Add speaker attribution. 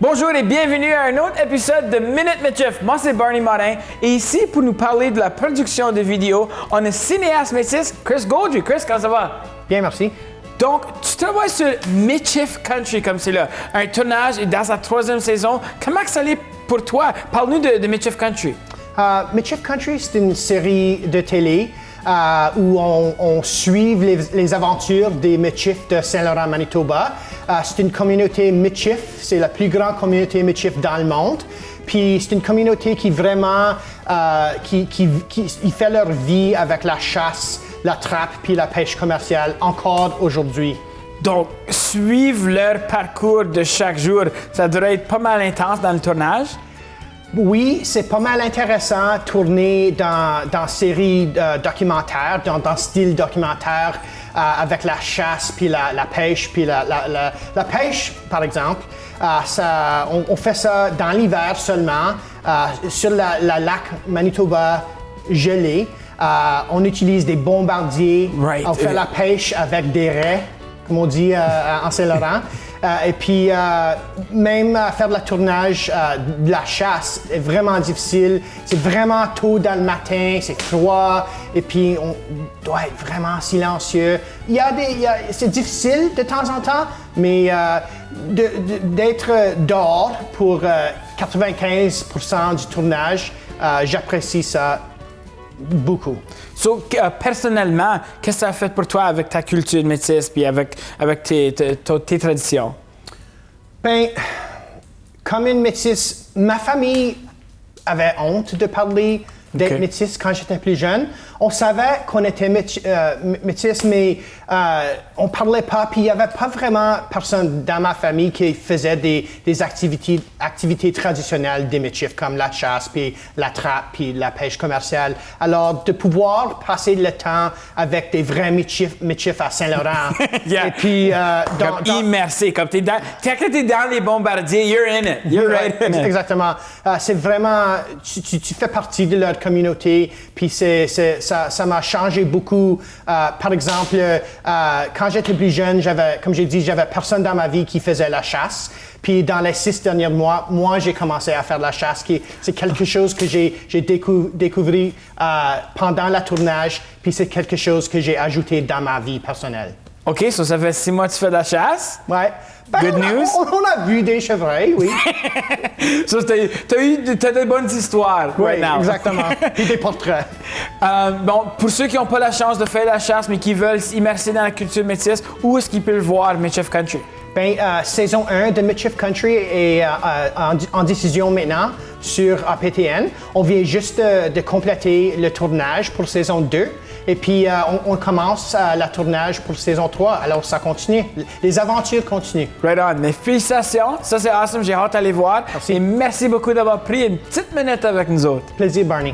Speaker 1: Bonjour et bienvenue à un autre épisode de Minute Métif. Moi, c'est Barney Morin et ici, pour nous parler de la production de vidéos, on a cinéaste métis Chris Gaudry. Chris, comment ça va?
Speaker 2: Bien, merci.
Speaker 1: Donc, tu travailles sur Michif Country comme c'est là. Un tournage et dans sa 3e saison. Comment ça allait pour toi? Parle-nous de Michif Country.
Speaker 2: Michif Country, c'est une série de télé où on suit les aventures des Michif de Saint-Laurent, Manitoba. C'est une communauté Michif, c'est la plus grande communauté Michif dans le monde. Puis c'est une communauté qui vraiment qui fait leur vie avec la chasse, la trappe puis la pêche commerciale encore aujourd'hui.
Speaker 1: Donc, suivre leur parcours de chaque jour, ça devrait être pas mal intense dans le tournage?
Speaker 2: Oui, c'est pas mal intéressant tourner dans série documentaire, dans style documentaire, avec la chasse puis la pêche. Puis la pêche, par exemple, on fait ça dans l'hiver seulement, sur la lac Manitoba gelé. On utilise des bombardiers.
Speaker 1: Right.
Speaker 2: On fait la pêche avec des raies, comme on dit en Saint-Laurent. Et puis, même faire le tournage de la chasse est vraiment difficile. C'est vraiment tôt dans le matin, c'est froid, et puis on doit être vraiment silencieux. C'est difficile de temps en temps, mais d'être dehors pour 95% du tournage, j'apprécie ça beaucoup.
Speaker 1: So, personnellement, qu'est-ce que ça a fait pour toi avec ta culture métisse puis avec tes traditions?
Speaker 2: Ben, comme une métisse, ma famille avait honte de parler d'être métisse quand j'étais plus jeune. On savait qu'on était métisse, mais on parlait pas. Puis il y avait pas vraiment personne dans ma famille qui faisait des activités traditionnelles des métifs, comme la chasse, puis la trappe, puis la pêche commerciale. Alors, de pouvoir passer le temps avec des vrais métifs à Saint-Laurent.
Speaker 1: Yeah.
Speaker 2: Et puis,
Speaker 1: immersé, comme t'es dans les bombardiers, you're in it. You're right in it.
Speaker 2: Exactement. C'est vraiment, tu fais partie de leur communauté, puis ça m'a changé beaucoup. Par exemple, quand j'étais plus jeune, comme j'ai dit, j'avais personne dans ma vie qui faisait la chasse. Puis dans les 6 derniers mois, moi, j'ai commencé à faire la chasse. C'est quelque chose que j'ai découvert pendant le tournage, puis c'est quelque chose que j'ai ajouté dans ma vie personnelle.
Speaker 1: OK, ça fait 6 mois que tu fais de la chasse?
Speaker 2: Ouais.
Speaker 1: Good news.
Speaker 2: On a vu des chevreuils, oui.
Speaker 1: So, t'as des bonnes histoires right now.
Speaker 2: Exactement. Et des portraits.
Speaker 1: Bon, pour ceux qui n'ont pas la chance de faire la chasse, mais qui veulent s'immerser dans la culture métisse, où est-ce qu'ils peuvent voir Michif Country?
Speaker 2: Ben, saison 1 de Michif Country est en décision maintenant sur APTN. On vient juste de compléter le tournage pour saison 2. Et puis, on commence le tournage pour saison 3. Alors, ça continue. Les aventures continuent.
Speaker 1: Right on. Mais félicitations. Ça, c'est awesome. J'ai hâte d'aller voir.
Speaker 2: Merci.
Speaker 1: Et merci beaucoup d'avoir pris une petite minute avec nous autres.
Speaker 2: Plaisir, Barney.